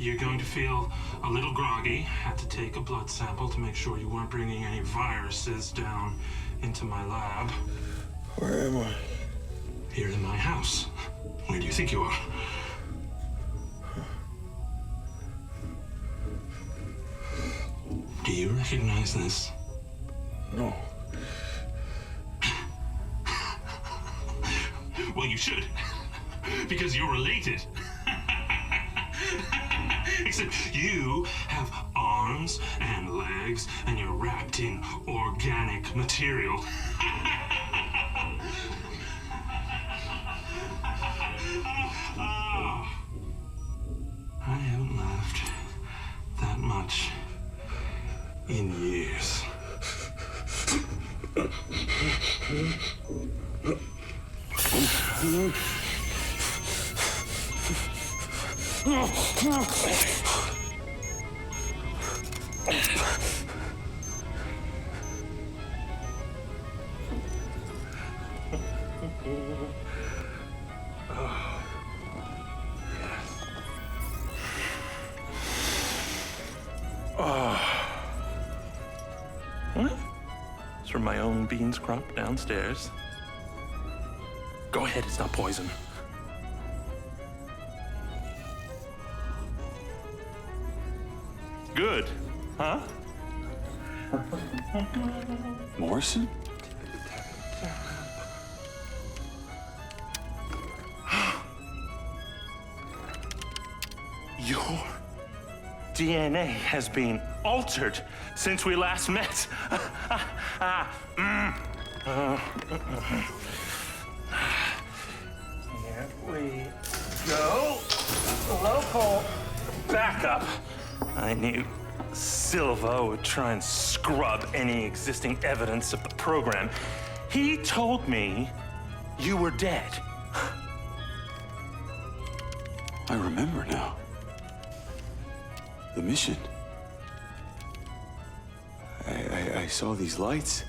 You're going to feel a little groggy. Had to take a blood sample to make sure you weren't bringing any viruses down into my lab. Where am I? Here in my house. Where do you think you are? Do you recognize this? No. Well, you should. Because you're related. Except you have arms and legs, and you're wrapped in organic material. I haven't laughed that much in years. It's from my own beans crop downstairs. Go ahead, it's not poison. Good, huh? Morrison? Your DNA has been altered since we last met. Here we go. Local backup. I knew Silva would try and scrub any existing evidence of the program. He told me you were dead. I remember now. The mission. I saw these lights,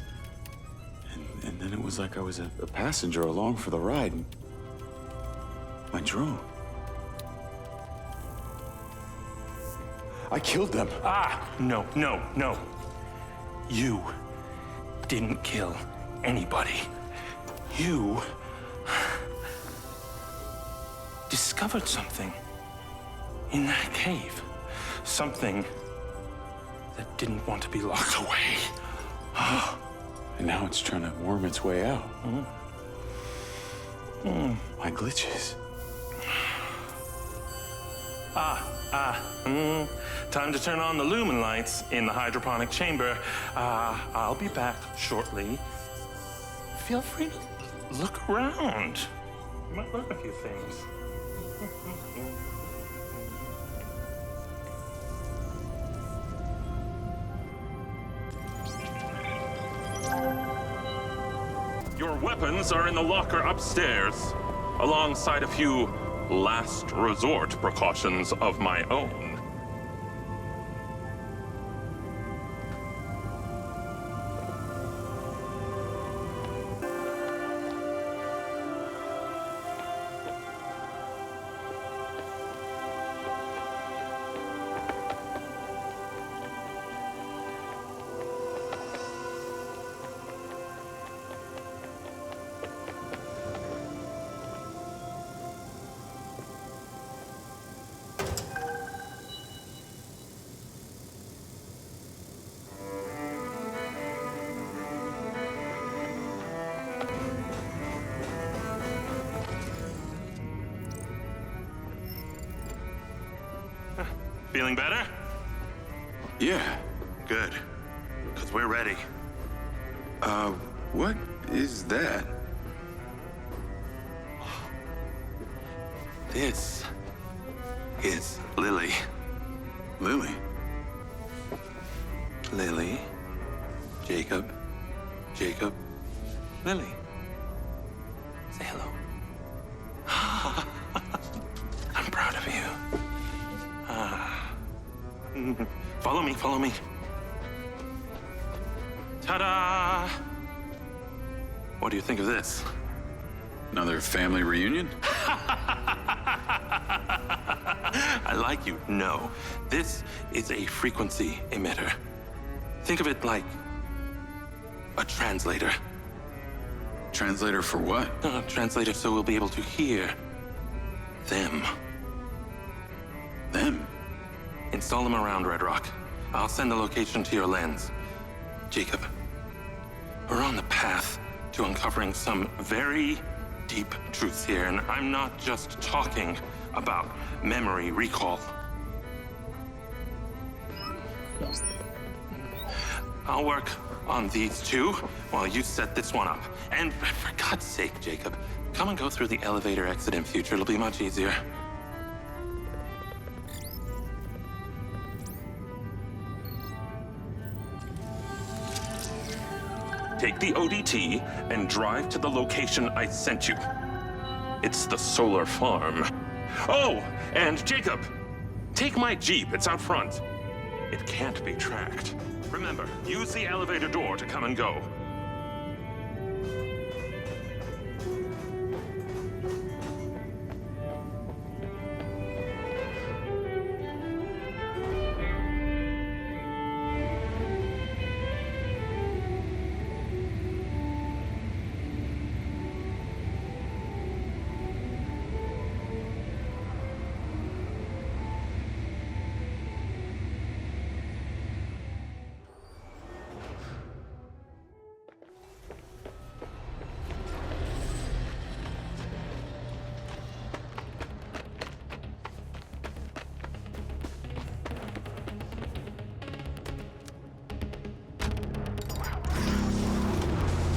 and then it was like I was a passenger along for the ride. My drone. I killed them. No. You didn't kill anybody. You discovered something in that cave. Something that didn't want to be locked away. And now it's trying to worm its way out. My glitches. Time to turn on the lumen lights in the hydroponic chamber. I'll be back shortly. Feel free to look around. You might learn a few things. Your weapons are in the locker upstairs, alongside a few last resort precautions of my own. Feeling better? Yeah. Good, because we're ready. What is that? This is Lily. Lily? Lily. Jacob? Lily. Say hello. I'm proud of you. Follow me. Ta-da! What do you think of this? Another family reunion? I like you. No, this is a frequency emitter. Think of it like a translator. Translator for what? Translator so we'll be able to hear them. Them? Install them around Red Rock. I'll send the location to your lens. Jacob, we're on the path to uncovering some very deep truths here, and I'm not just talking about memory recall. I'll work on these two while you set this one up. And for God's sake, Jacob, come and go through the elevator exit in future. It'll be much easier. Take the ODT and drive to the location I sent you. It's the solar farm. Oh, and Jacob, take my Jeep. It's out front. It can't be tracked. Remember, use the elevator door to come and go.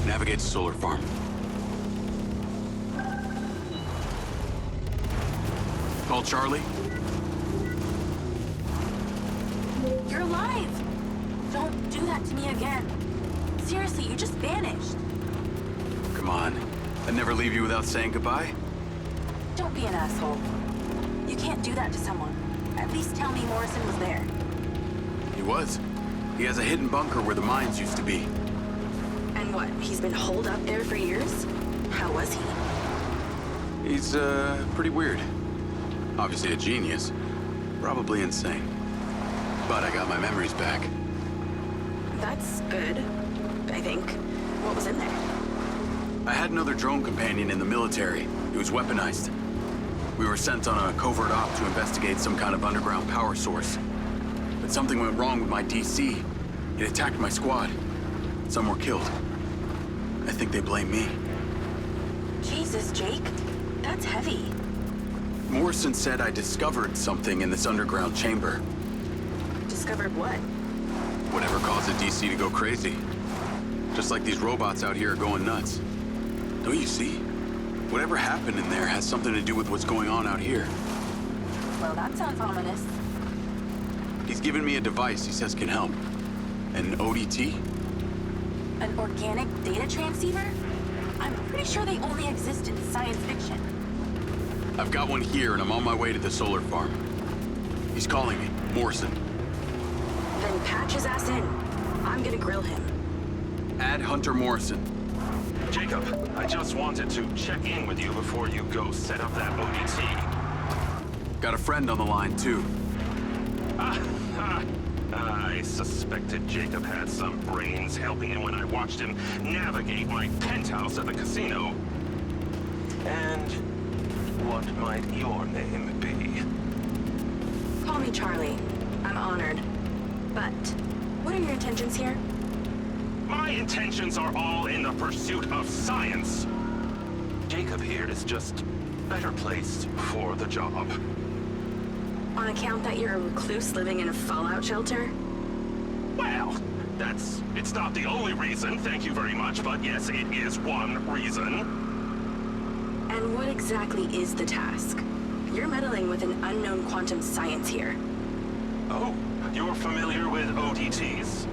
Navigate to solar farm. Call Charlie. You're alive! Don't do that to me again. Seriously, you just vanished. Come on. I'd never leave you without saying goodbye. Don't be an asshole. You can't do that to someone. At least tell me Morrison was there. He was. He has a hidden bunker where the mines used to be. And what, he's been holed up there for years? How was he? He's, pretty weird. Obviously a genius. Probably insane. But I got my memories back. That's good, I think. What was in there? I had another drone companion in the military. He was weaponized. We were sent on a covert op to investigate some kind of underground power source. But something went wrong with my DC. It attacked my squad. Some were killed. I think they blame me. Jesus, Jake. That's heavy. Morrison said I discovered something in this underground chamber. Discovered what? Whatever caused the DC to go crazy. Just like these robots out here are going nuts. Don't you see? Whatever happened in there has something to do with what's going on out here. Well, that sounds ominous. He's given me a device he says can help. An ODT? An organic data transceiver? I'm pretty sure they only exist in science fiction. I've got one here and I'm on my way to the solar farm. He's calling me. Morrison. Then patch his ass in. I'm gonna grill him. Add Hunter Morrison. Jacob, I just wanted to check in with you before you go set up that ODT. Got a friend on the line, too. I suspected Jacob had some brains helping him when I watched him navigate my penthouse at the casino. And what might your name be? Call me Charlie. I'm honored. But what are your intentions here? My intentions are all in the pursuit of science. Jacob here is just better placed for the job. On account that you're a recluse living in a fallout shelter? Well, it's not the only reason, thank you very much, but yes, it is one reason. And what exactly is the task? You're meddling with an unknown quantum science here. Oh, you're familiar with ODTs?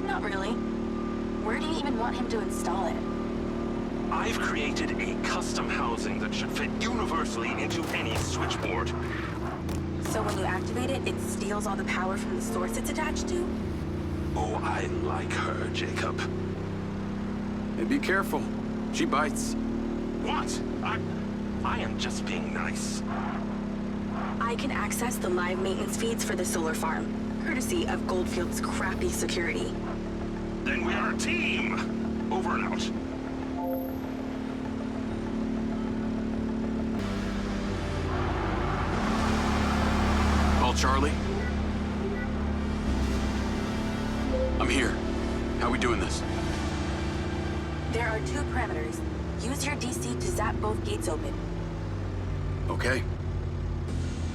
Not really. Where do you even want him to install it? I've created a custom housing that should fit universally into any switchboard. So when you activate it, it steals all the power from the source it's attached to? Oh, I like her, Jacob. Hey, be careful. She bites. What? I am just being nice. I can access the live maintenance feeds for the solar farm, courtesy of Goldfield's crappy security. Then we are a team! Over and out. Call Charlie? I'm here. How we doing this? There are 2 parameters. Use your DC to zap both gates open. Okay.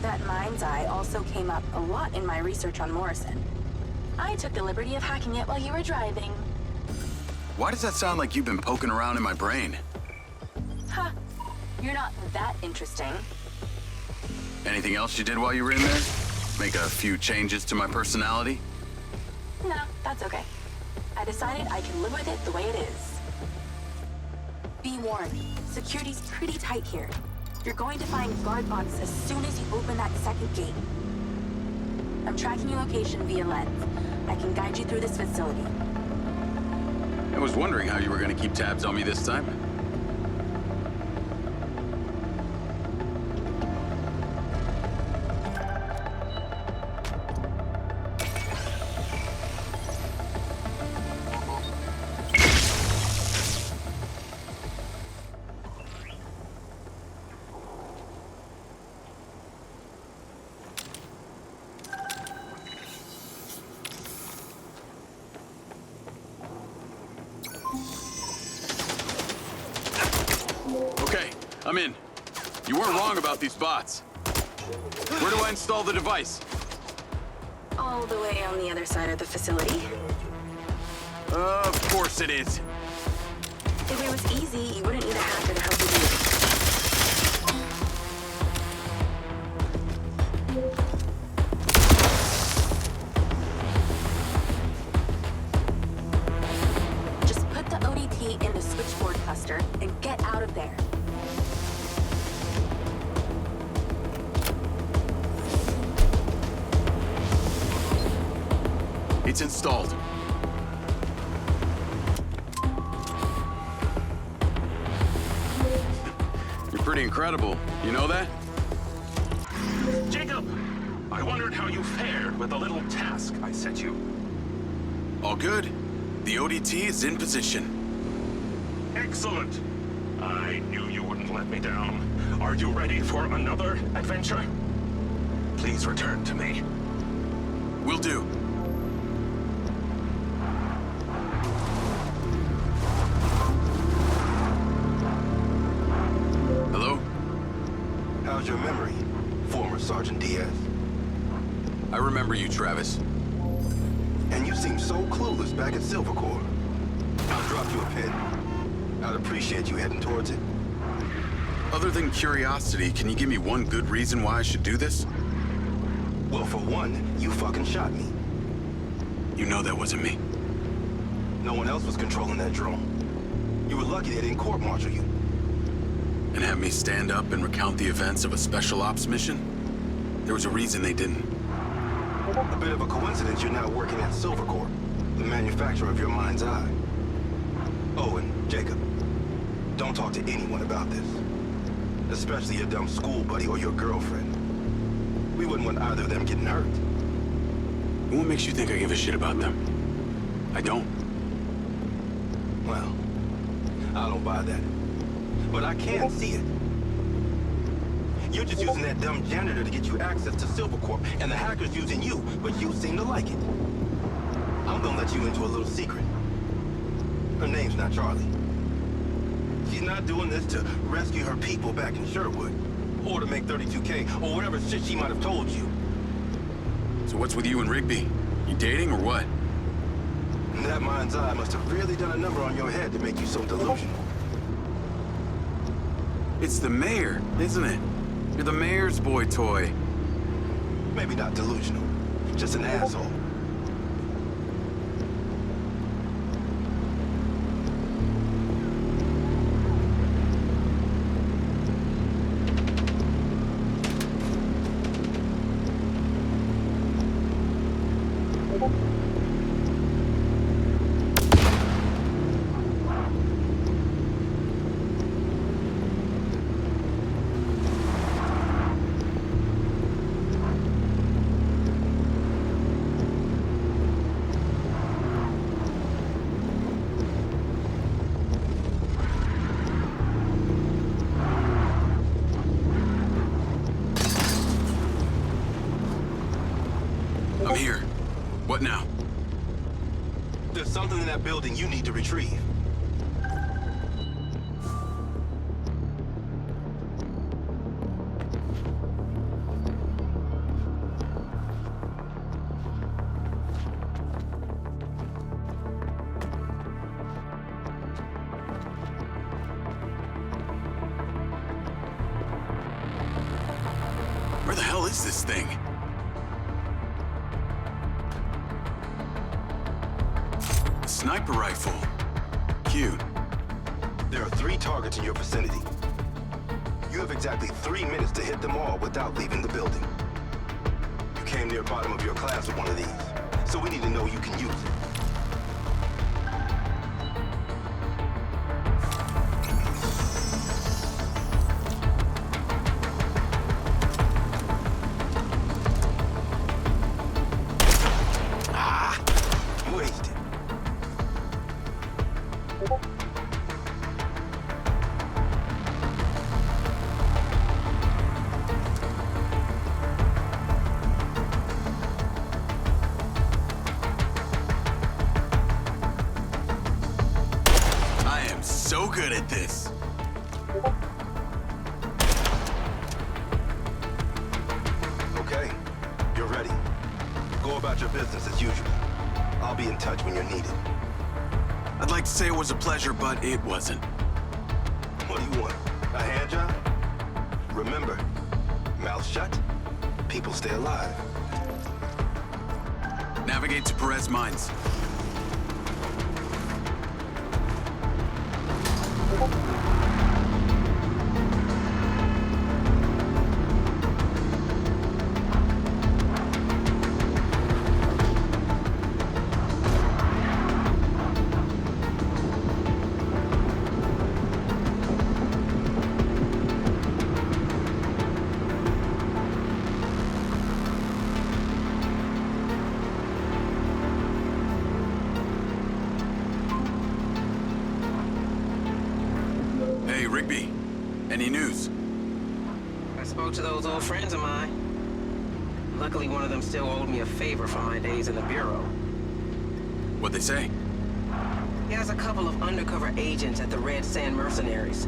That MindsEye also came up a lot in my research on Morrison. I took the liberty of hacking it while you were driving. Why does that sound like you've been poking around in my brain? Ha! You're not that interesting. Anything else you did while you were in there? Make a few changes to my personality? No, that's okay. I decided I can live with it the way it is. Be warned, security's pretty tight here. You're going to find guard bots as soon as you open that second gate. I'm tracking your location via lens. I can guide you through this facility. I was wondering how you were going to keep tabs on me this time. Okay, I'm in. You weren't wrong about these bots. Where do I install the device? All the way on the other side of the facility. Of course it is. If it was easy, you wouldn't need a hacker to help you do it. Just put the ODT in the switchboard cluster and get out of there. It's installed. You're pretty incredible. You know that? Jacob! I wondered how you fared with the little task I set you. All good. The ODT is in position. Excellent! I knew you wouldn't let me down. Are you ready for another adventure? Please return to me. Will do. Hello? How's your memory, former Sergeant Diaz? I remember you, Travis. And you seemed so clueless back at Silva Corp. I'll drop you a pin. I'd appreciate you heading towards it. Other than curiosity, can you give me one good reason why I should do this? Well, for one, you fucking shot me. You know that wasn't me. No one else was controlling that drone. You were lucky they didn't court-martial you. And have me stand up and recount the events of a special ops mission? There was a reason they didn't. A bit of a coincidence you're now working at Silva Corp, the manufacturer of your MindsEye. Oh, and Jacob, don't talk to anyone about this. Especially your dumb school buddy or your girlfriend. We wouldn't want either of them getting hurt. And what makes you think I give a shit about them? I don't. Well, I don't buy that. But I can see it. You're just using that dumb janitor to get you access to Silva Corp, and the hacker's using you, but you seem to like it. I'm gonna let you into a little secret. Her name's not Charlie. She's not doing this to rescue her people back in Sherwood, or to make 32K, or whatever shit she might have told you. So what's with you and Rigby? You dating or what? That MindsEye must have really done a number on your head to make you so delusional. It's the mayor, isn't it? You're the mayor's boy toy. Maybe not delusional, just an asshole. in that building you need to retrieve. Where the hell is this thing? A sniper rifle. Cute. There are 3 targets in your vicinity. You have exactly 3 minutes to hit them all without leaving the building. You came near bottom of your class with one of these, so we need to know you can use it. Wasted. I am so good at this. Okay, you're ready. Go about your business as usual. I'll be in touch when you're needed. I'd like to say it was a pleasure, but it wasn't. What do you want? A hand job? Remember, mouth shut, people stay alive. Navigate to Perez Mines. Hey, Rigby. Any news? I spoke to those old friends of mine. Luckily, one of them still owed me a favor from my days in the Bureau. What'd they say? He has a couple of undercover agents at the Red Sand Mercenaries.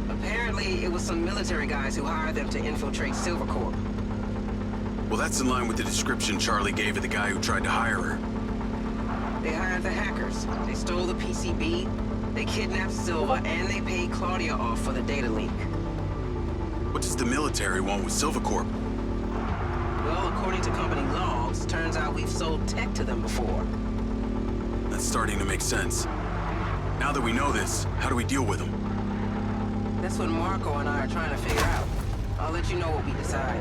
Apparently, it was some military guys who hired them to infiltrate Silva Corp. Well, that's in line with the description Charlie gave of the guy who tried to hire her. They hired the hackers. They stole the PCB, they kidnapped Silva, and they paid Claudia off for the data leak. What does the military want with Silva Corp? Well, according to company logs, turns out we've sold tech to them before. That's starting to make sense. Now that we know this, how do we deal with them? That's what Marco and I are trying to figure out. I'll let you know what we decide.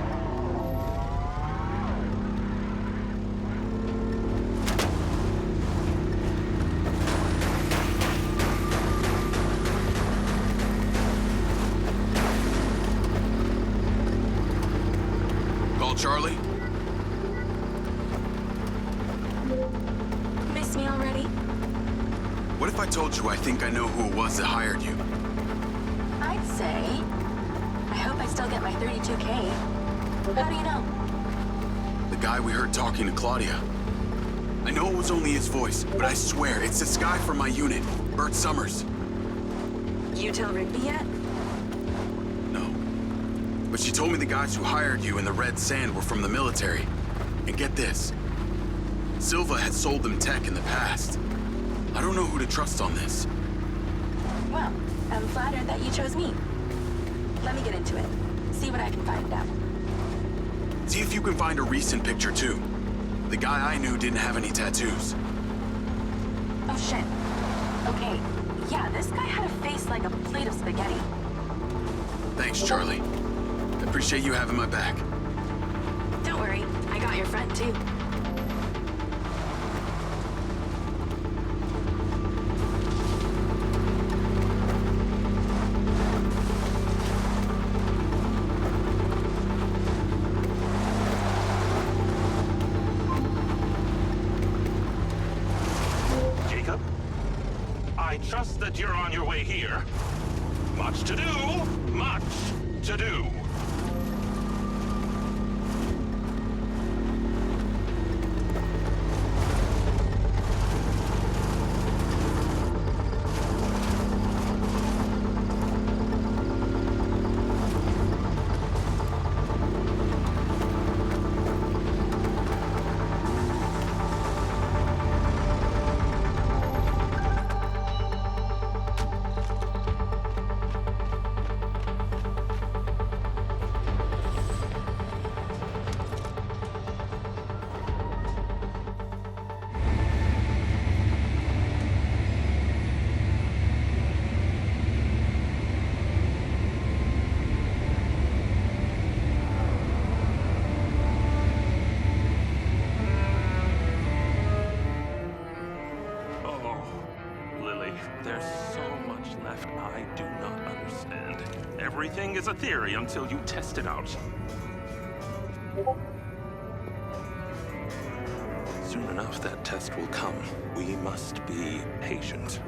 Call Charlie? Miss me already? What if I told you I think I know who it was that hired you? I'd say... I hope I still get my 32K. How do you know? The guy we heard talking to Claudia. I know it was only his voice, but I swear it's this guy from my unit, Bert Summers. You tell Rigby yet? No. But she told me the guys who hired you in the Red Sand were from the military. And get this. Silva had sold them tech in the past. I don't know who to trust on this. Well, I'm flattered that you chose me. Let me get into it. See what I can find out. See if you can find a recent picture, too. The guy I knew didn't have any tattoos. Oh, shit. Okay. Yeah, this guy had a face like a plate of spaghetti. Thanks, Charlie. I appreciate you having my back. Don't worry. I got your friend, too. Jacob, I trust that you're on your way here. Much to do, much to do. Lily, there's so much left I do not understand. Everything is a theory until you test it out. Soon enough, that test will come. We must be patient.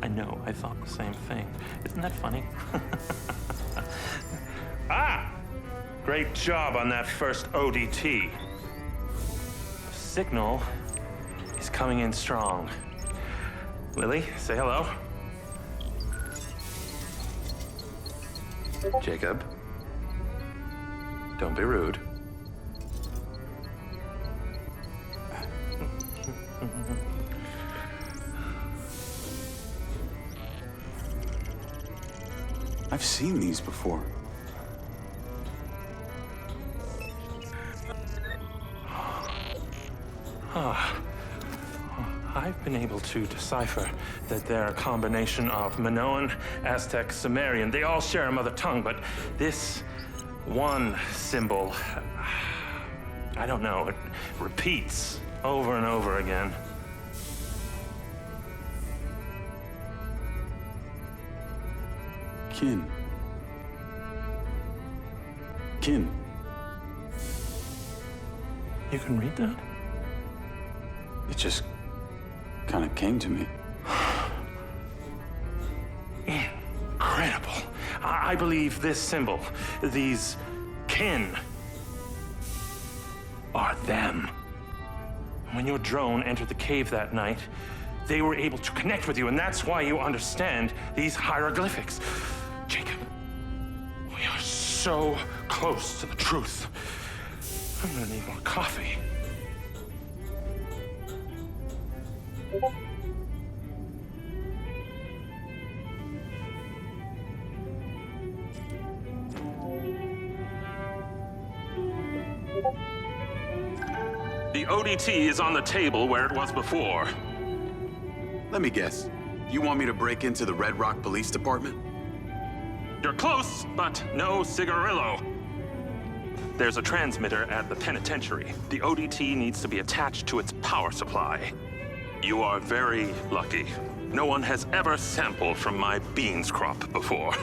I know, I thought the same thing. Isn't that funny? Ah! Great job on that first ODT. The signal is coming in strong. Lily, say hello. Jacob, don't be rude. I've seen these before. I've been able to decipher that they're a combination of Minoan, Aztec, Sumerian. They all share a mother tongue, but this one symbol, I don't know, it repeats over and over again. Kin. Kin. You can read that? It just kind of came to me. Incredible. I believe this symbol, these kin, are them. When your drone entered the cave that night, they were able to connect with you, and that's why you understand these hieroglyphics. Jacob, we are so close to the truth. I'm gonna need more coffee. The ODT is on the table where it was before. Let me guess. You want me to break into the Red Rock Police Department? You're close, but no cigarillo. There's a transmitter at the penitentiary. The ODT needs to be attached to its power supply. You are very lucky. No one has ever sampled from my beans crop before.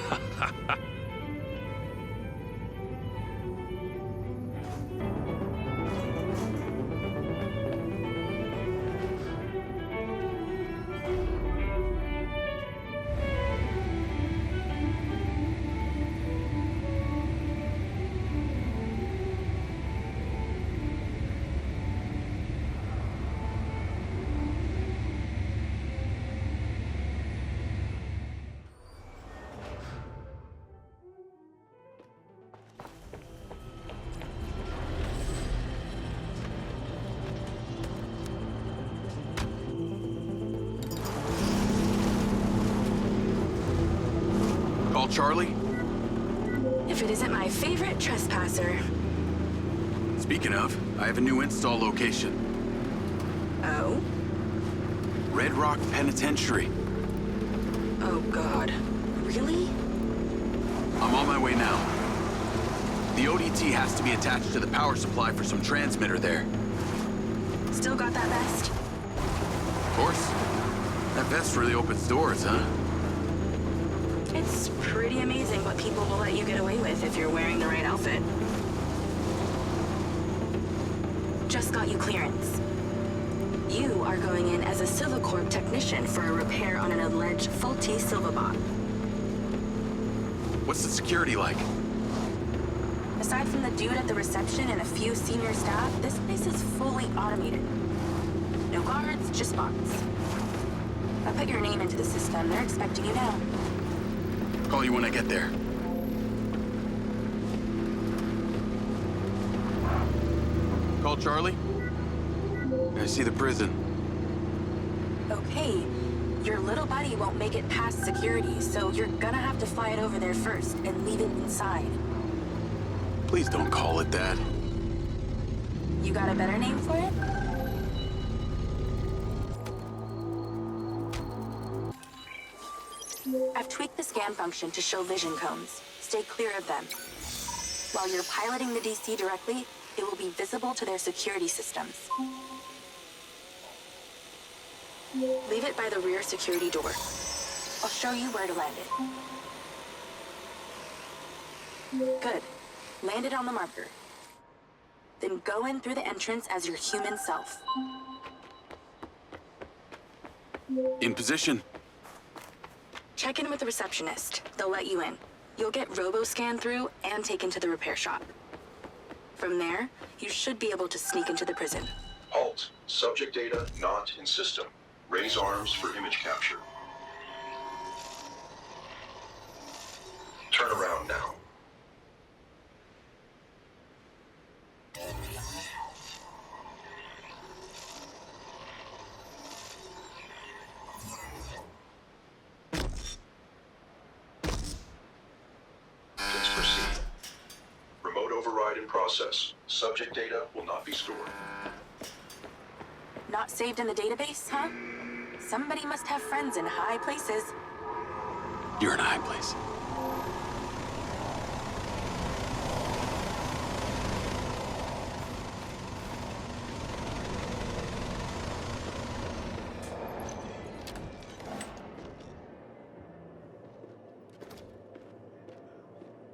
Call Charlie? If it isn't my favorite trespasser. Speaking of, I have a new install location. Oh? Red Rock Penitentiary. Oh, God. Really? I'm on my way now. The ODT has to be attached to the power supply for some transmitter there. Still got that vest? Of course. That vest really opens doors, huh? It's pretty amazing what people will let you get away with if you're wearing the right outfit. Just got you clearance. You are going in as a Silva Corp technician for a repair on an alleged faulty Silva bot. What's the security like? Aside from the dude at the reception and a few senior staff, this place is fully automated. No guards, just bots. I put your name into the system. They're expecting you now. Call you when I get there. Call Charlie? I see the prison. Okay, your little buddy won't make it past security, so you're gonna have to fly it over there first and leave it inside. Please don't call it that. You got a better name for it? I've tweaked the scan function to show vision cones. Stay clear of them. While you're piloting the DC directly, it will be visible to their security systems. Leave it by the rear security door. I'll show you where to land it. Good. Land it on the marker. Then go in through the entrance as your human self. In position. Check in with the receptionist. They'll let you in. You'll get robo-scanned through and taken to the repair shop. From there, you should be able to sneak into the prison. Halt. Subject data not in system. Raise arms for image capture. Turn around now. Please proceed. Remote override in process. Subject data will not be stored. Not saved in the database, huh? Somebody must have friends in high places. You're in a high place.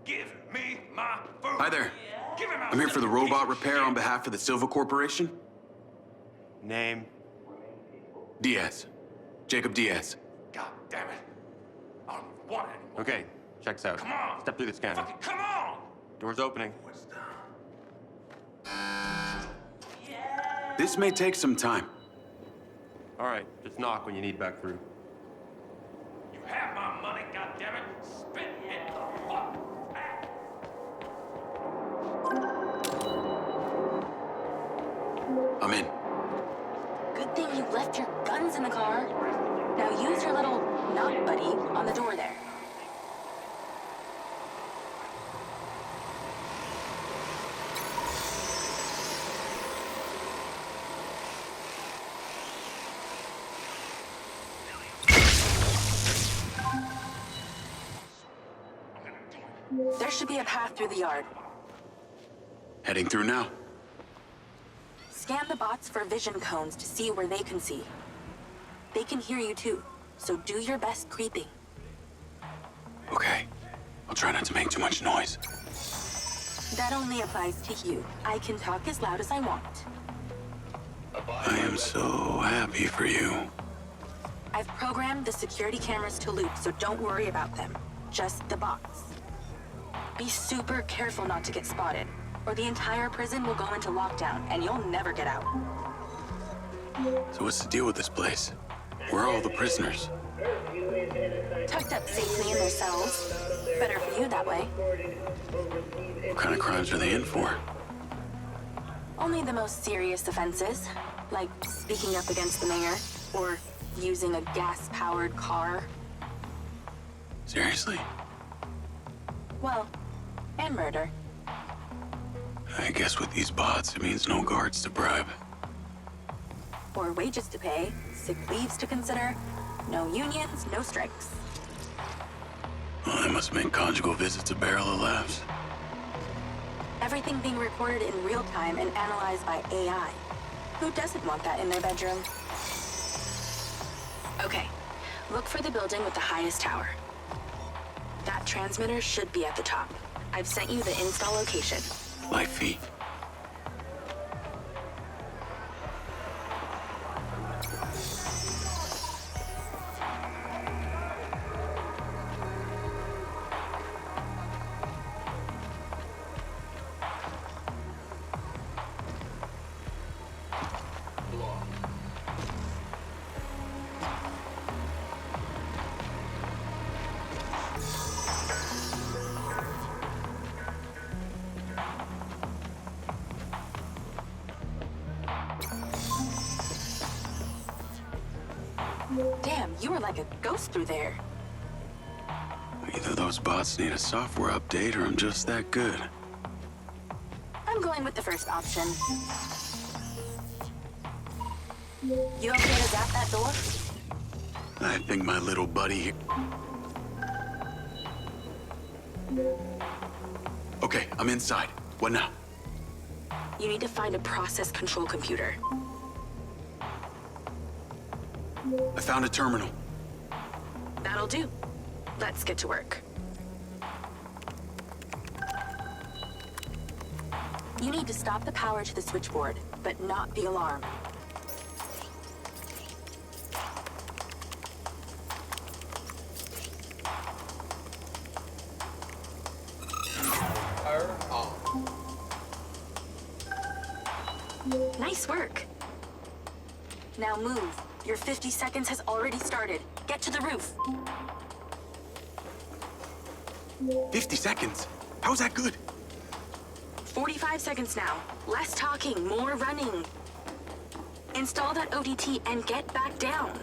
Give me my food. Hi there. Give me my I'm here for the robot repair on behalf of the Silva Corporation. Name? Diaz. Jacob Diaz. God damn it. I don't even want it anymore. Okay, checks out. Come on. Step through the scanner. Fucking come on. Door's opening. This may take some time. All right, just knock when you need back through. You have my money, goddammit. Spit it the fuck out. I'm in. Good thing you left your guns in the car. Now use your little knock buddy on the door there. There should be a path through the yard. Heading through now. Scan the bots for vision cones to see where they can see. They can hear you too, so do your best creeping. Okay. I'll try not to make too much noise. That only applies to you. I can talk as loud as I want. I am so happy for you. I've programmed the security cameras to loop, so don't worry about them. Just the bots. Be super careful not to get spotted, or the entire prison will go into lockdown and you'll never get out. So what's the deal with this place? Where are all the prisoners? Tucked up safely in their cells. Better for you that way. What kind of crimes are they in for? Only the most serious offenses, like speaking up against the mayor, or using a gas-powered car. Seriously? Well, and murder. I guess with these bots, it means no guards to bribe. Or wages to pay, sick leaves to consider, no unions, no strikes. Well, that must make conjugal visits a barrel of laughs. Everything being recorded in real time and analyzed by AI. Who doesn't want that in their bedroom? Okay, look for the building with the highest tower. That transmitter should be at the top. I've sent you the install location. Light feet. Damn, you were like a ghost through there. Either those bots need a software update or I'm just that good. I'm going with the first option. You okay to zap that door? I think my little buddy here... Okay, I'm inside. What now? You need to find a process control computer. I found a terminal. That'll do. Let's get to work. You need to stop the power to the switchboard, but not the alarm. Turn on. Nice work. Now move. Your 50 seconds has already started. Get to the roof. 50 seconds? How's that good? 45 seconds now. Less talking, more running. Install that ODT and get back down.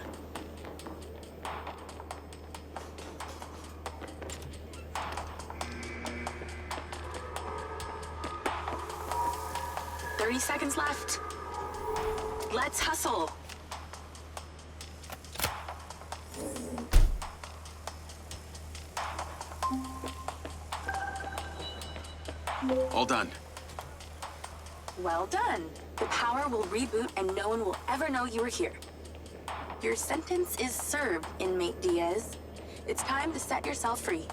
"30 seconds left. Let's hustle. All done. Well done. The power will reboot and no one will ever know you were here. Your sentence is served, inmate Diaz. It's time to set yourself free.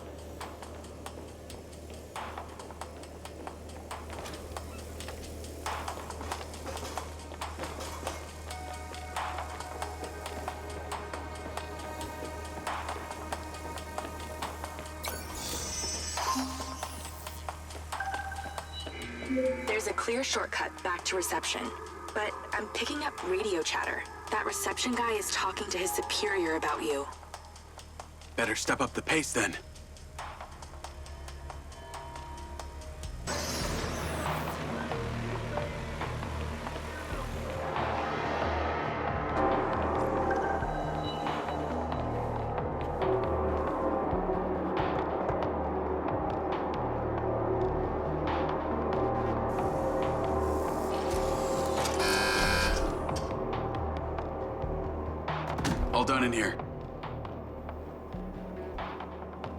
There's a clear shortcut back to reception, but I'm picking up radio chatter. That reception guy is talking to his superior about you. Better step up the pace then. All done in here.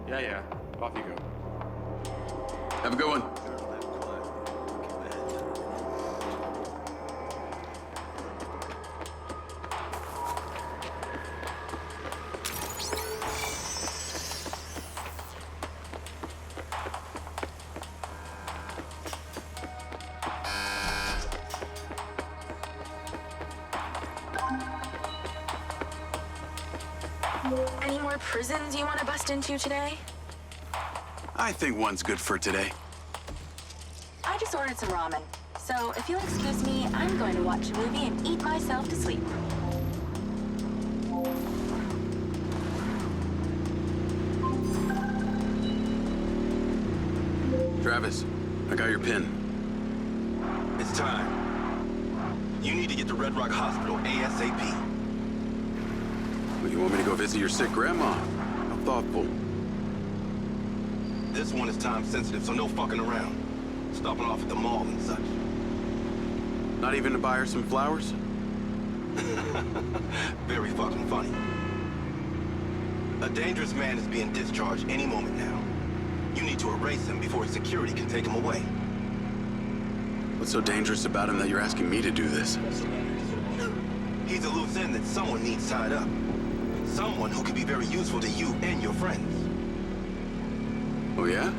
Yeah. Off you go. Have a good one. Any more prisons you want to bust into today? I think one's good for today. I just ordered some ramen. So if you'll excuse me, I'm going to watch a movie and eat myself to sleep. Travis, I got your pin. It's time. You need to get to Red Rock Hospital ASAP. Well, you want me to go visit your sick grandma? How thoughtful. This one is time sensitive, so no fucking around. Stopping off at the mall and such. Not even to buy her some flowers? Very fucking funny. A dangerous man is being discharged any moment now. You need to erase him before his security can take him away. What's so dangerous about him that you're asking me to do this? He's a loose end that someone needs tied up. Someone who could be very useful to you and your friends. Oh yeah?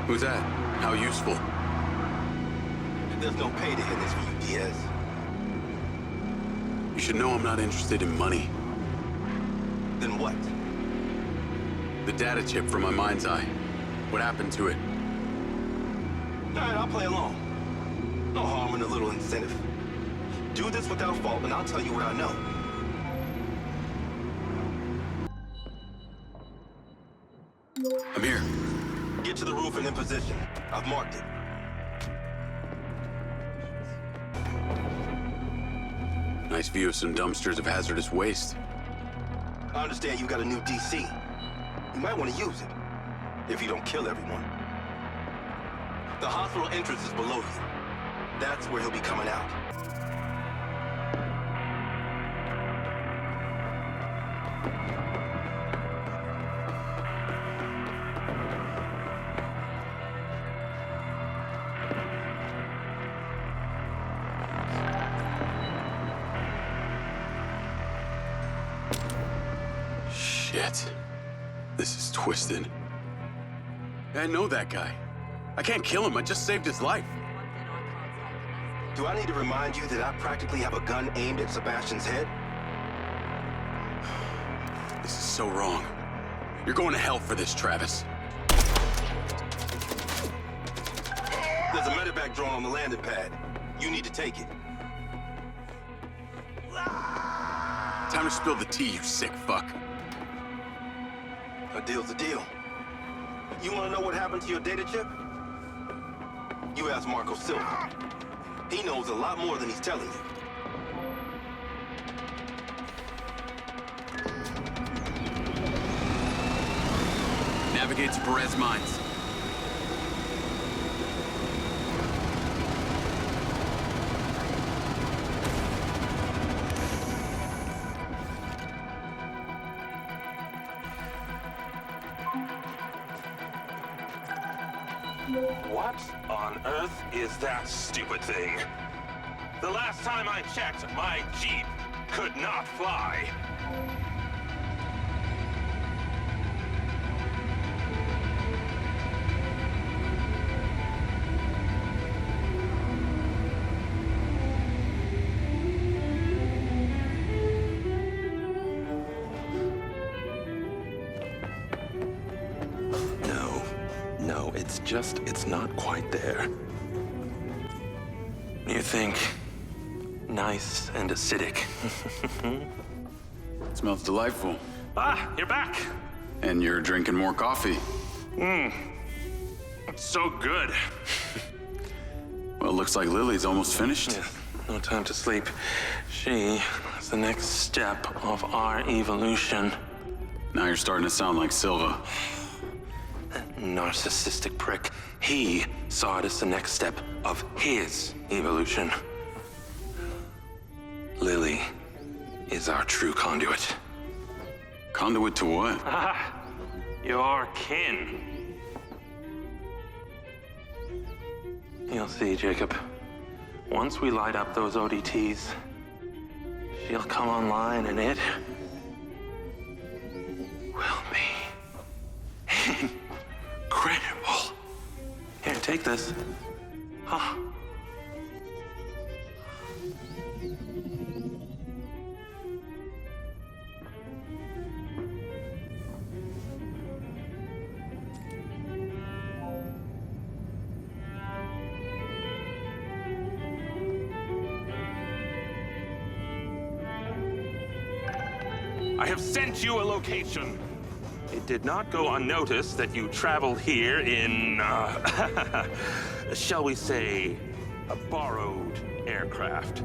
Who's that? How useful? There's no payday in this for you, Diaz. You should know I'm not interested in money. Then what? The data chip from my MindsEye. What happened to it? All right, I'll play along. No harm in a little incentive. Do this without fault, and I'll tell you what I know. I'm here. Get to the roof and in position. I've marked it. Nice view of some dumpsters of hazardous waste. I understand you got a new DC. You might want to use it, if you don't kill everyone. The hospital entrance is below you. That's where he'll be coming out. Shit. This is twisted. I know that guy. I can't kill him. I just saved his life. Do I need to remind you that I practically have a gun aimed at Sebastian's head? This is so wrong. You're going to hell for this, Travis. There's a medevac drone on the landing pad. You need to take it. Time to spill the tea, you sick fuck. A deal's a deal. You want to know what happened to your data chip? You ask Marco Silva. He knows a lot more than he's telling you. Navigate to Perez Mines. What on earth is that stupid thing? The last time I checked, my Jeep could not fly. No, it's not quite there. You think nice and acidic. Smells delightful. Ah, you're back. And you're drinking more coffee. It's so good. Well, looks like Lily's almost finished. Yeah, no time to sleep. She is the next step of our evolution. Now you're starting to sound like Silva. Narcissistic prick. He saw it as the next step of his evolution. Lily is our true conduit. Conduit to what? Ah, your kin. You'll see, Jacob. Once we light up those ODTs, she'll come online and it will be incredible. Here, take this. Huh. I have sent you a location. It did not go unnoticed that you traveled here in, shall we say, a borrowed aircraft.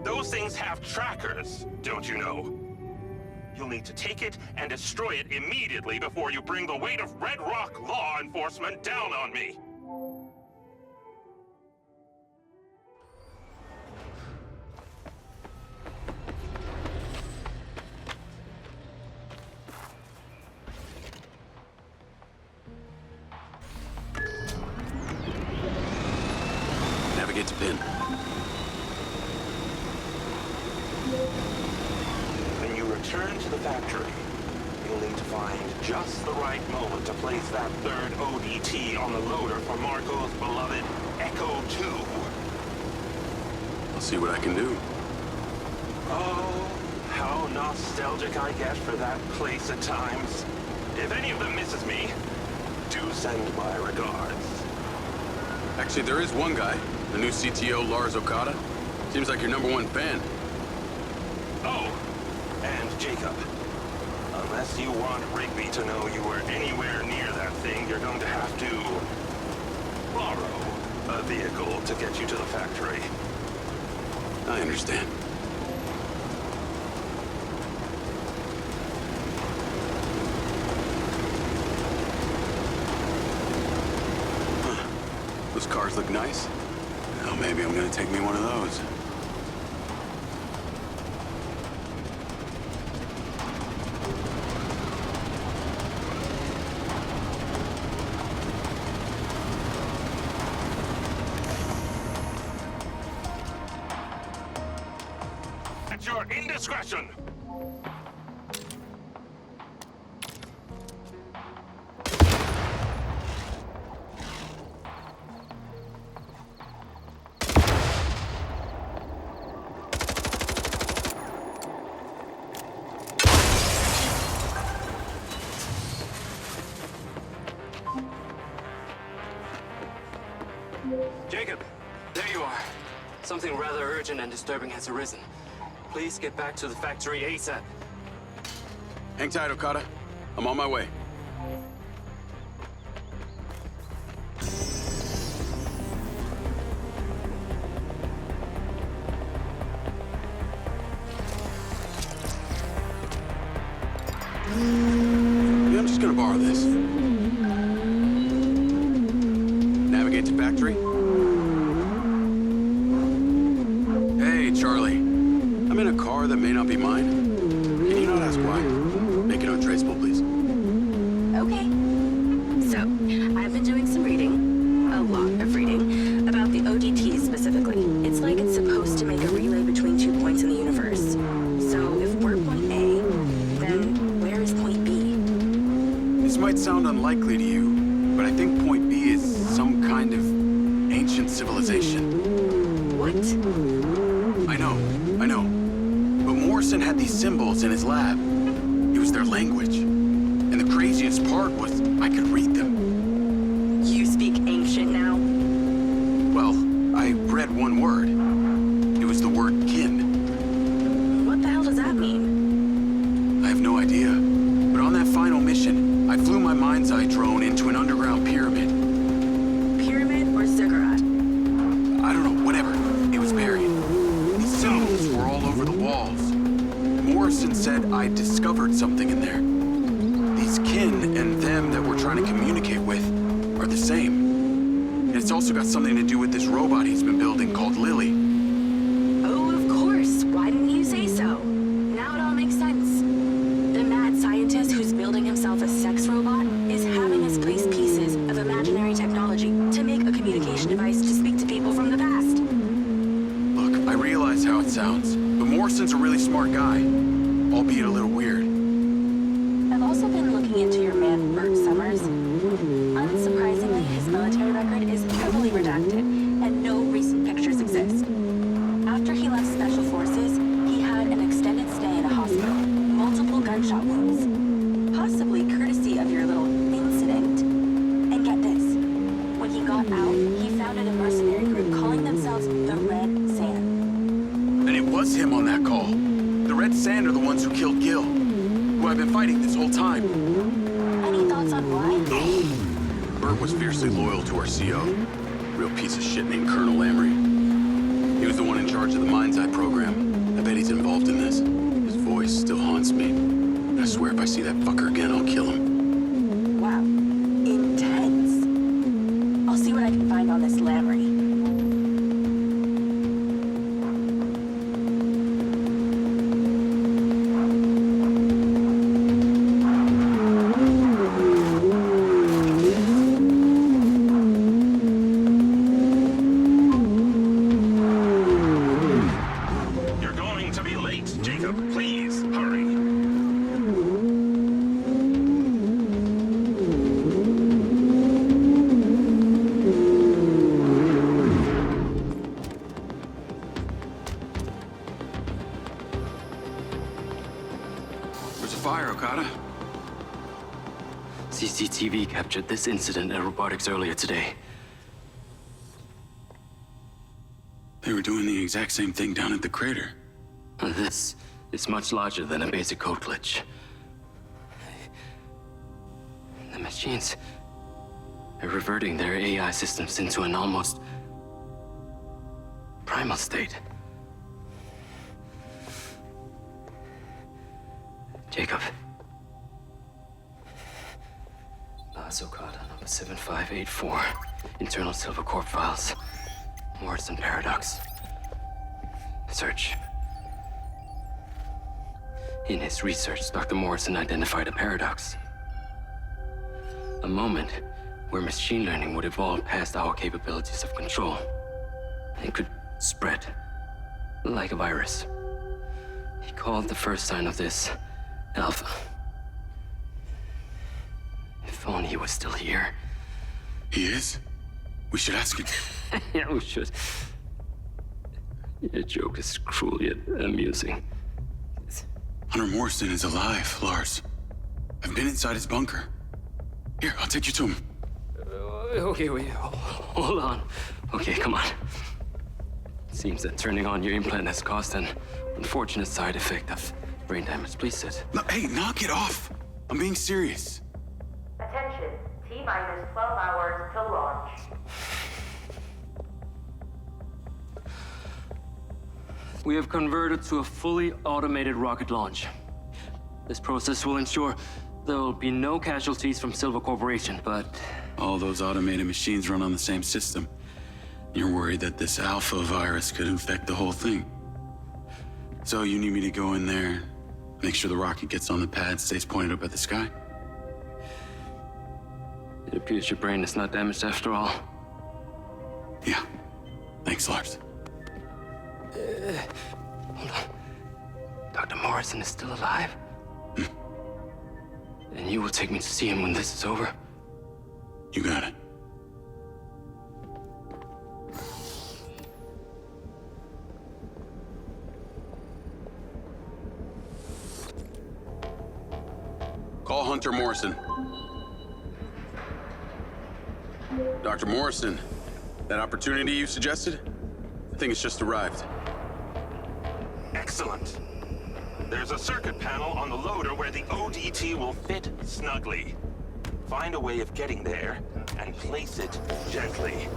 Those things have trackers, don't you know? You'll need to take it and destroy it immediately before you bring the weight of Red Rock law enforcement down on me. Navigate to pin. When you return to the factory, you'll need to find just the right moment to place that third ODT on the loader for Marco's beloved Echo 2. I'll see what I can do. Oh, how nostalgic I get for that place at times. If any of them misses me, do send my regards. Actually, there is one guy, the new CTO, Lars Okada. Seems like your #1 fan. Oh, and Jacob. Unless you want Rigby to know you were anywhere near that thing, you're going to have to borrow a vehicle to get you to the factory. I understand. Those cars look nice. Well, maybe I'm gonna take me one of those. your indiscretion! Jacob, there you are. Something rather urgent and disturbing has arisen. Please get back to the factory ASAP. Hang tight, Okada. I'm on my way. Yeah, I'm just gonna borrow this. Navigate to factory. Hey, Charlie. I'm in a car that may not be mine. Can you not ask why? Make it untraceable, please. Okay. So, I've been doing some reading, a lot of reading, about the ODTs specifically. It's like it's supposed to make a relay between 2 points in the universe. So, if we're point A, then where is point B? This might sound unlikely to you, but I think point B is some kind of ancient civilization. What? I know. But Morrison had these symbols in his lab. It was their language. And the craziest part was I could read them. You speak ancient now? Well, I read one word. It was the word kin. What the hell does that mean? I have no idea. But on that final mission, I flew my MindsEye drone into an underground pyramid. Pyramid or ziggurat? I don't know, whatever. It was buried. These symbols were all over the walls. Morrison said I discovered something in there. These kin and them that we're trying to communicate with are the same. And it's also got something to do with this robot he's been building called Lily. Oh, of course. Why didn't you say so? Now it all makes sense. The mad scientist who's building himself a sex robot is having us place pieces of imaginary technology to make a communication device to speak to people from the past. Look, I realize how it sounds, but Morrison's a really smart guy, albeit a little weird. I've also been looking into your man, Bert Summers. Unsurprisingly, his military record is heavily redacted, and no recent pictures exist. After he left Special Forces, he had an extended stay in a hospital, multiple gunshot wounds, possibly courtesy of your little incident. And get this, when he got out, he founded a mercenary group calling themselves the Red Sand. And it was him on that call. The Red Sand are the ones who killed Gil, who I've been fighting this whole time. Any thoughts on why? Bert was fiercely loyal to our CO. Real piece of shit named Colonel Lamry. He was the one in charge of the MindsEye program. I bet he's involved in this. His voice still haunts me. And I swear if I see that fucker again, I'll kill him. Wow. Intense. I'll see what I can find on this Lamry. You're going to be late, Jacob. Please, hurry. There's a fire, Okada. CCTV captured this incident at robotics earlier today. They were doing the exact same thing down at the crater. This is much larger than a basic code glitch. The machines are reverting their AI systems into an almost primal state. Jacob. Okada, number 7584. Internal Silva Corp files. Morrison paradox. Search. In his research, Dr. Morrison identified a paradox. A moment where machine learning would evolve past our capabilities of control. It could spread like a virus. He called the first sign of this Alpha. If only he was still here. He is? We should ask him. Yeah, we should. Your joke is cruel yet amusing. Hunter Morrison is alive, Lars. I've been inside his bunker. Here, I'll take you to him. Okay, wait. Hold on. Okay, come on. Seems that turning on your implant has caused an unfortunate side effect of brain damage. Please sit. No, hey, knock it off. I'm being serious. Attention, T-minus 12 hours till launch. We have converted to a fully automated rocket launch. This process will ensure there will be no casualties from Silva Corporation, but... All those automated machines run on the same system. You're worried that this alpha virus could infect the whole thing. So you need me to go in there, make sure the rocket gets on the pad, stays pointed up at the sky? It appears your brain is not damaged after all. Yeah. Thanks, Lars. Hold on. Dr. Morrison is still alive? And you will take me to see him when this is over? You got it. Call Hunter Morrison. Dr. Morrison, that opportunity you suggested? I think it's just arrived. Excellent. There's a circuit panel on the loader where the ODT will fit snugly. Find a way of getting there and place it gently.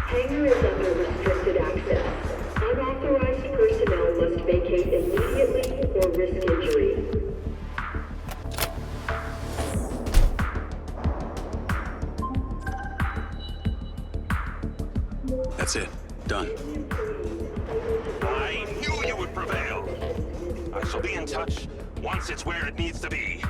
Hangar is under restricted access. Unauthorized personnel must vacate immediately or risk injury. That's it. Done. I knew you would prevail. I shall be in touch once it's where it needs to be.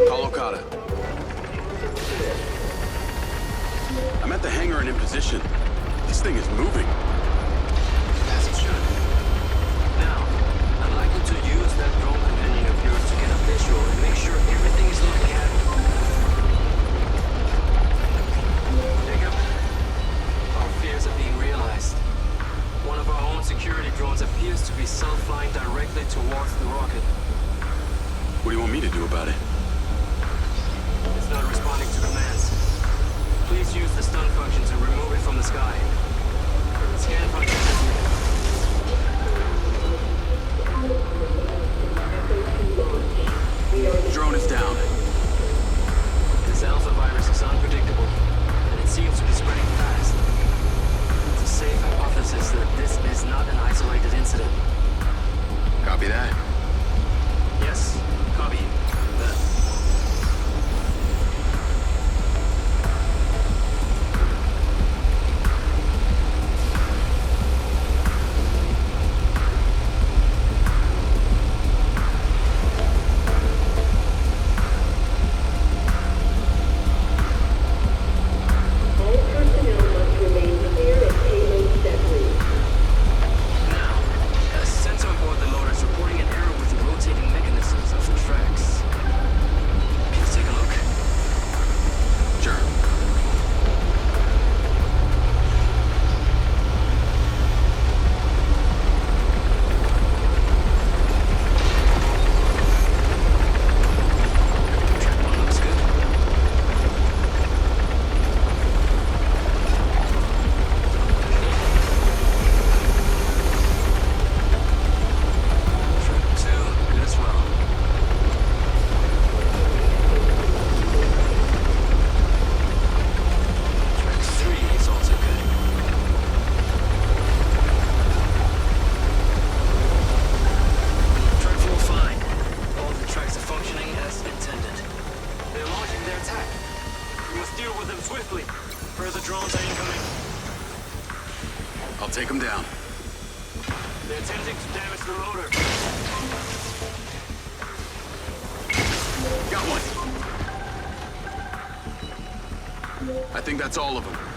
Call Okada. I'm at the hangar and in position. This thing is moving. As it should. Now, I'd like you to use that drone companion of yours to get a visual and make sure everything is looking at. Jacob, our fears are being realized. One of our own security drones appears to be self-flying directly towards the rocket. What do you want me to do about it? It's not responding to commands. Please use the stun function to remove it from the sky. Scan function. Drone is down. This alpha virus is unpredictable, and it seems to be spreading fast. It's a safe hypothesis that this is not an isolated incident. Copy that. Yes, copy. take them down. They're attempting to damage the loader. Got one. I think that's all of them.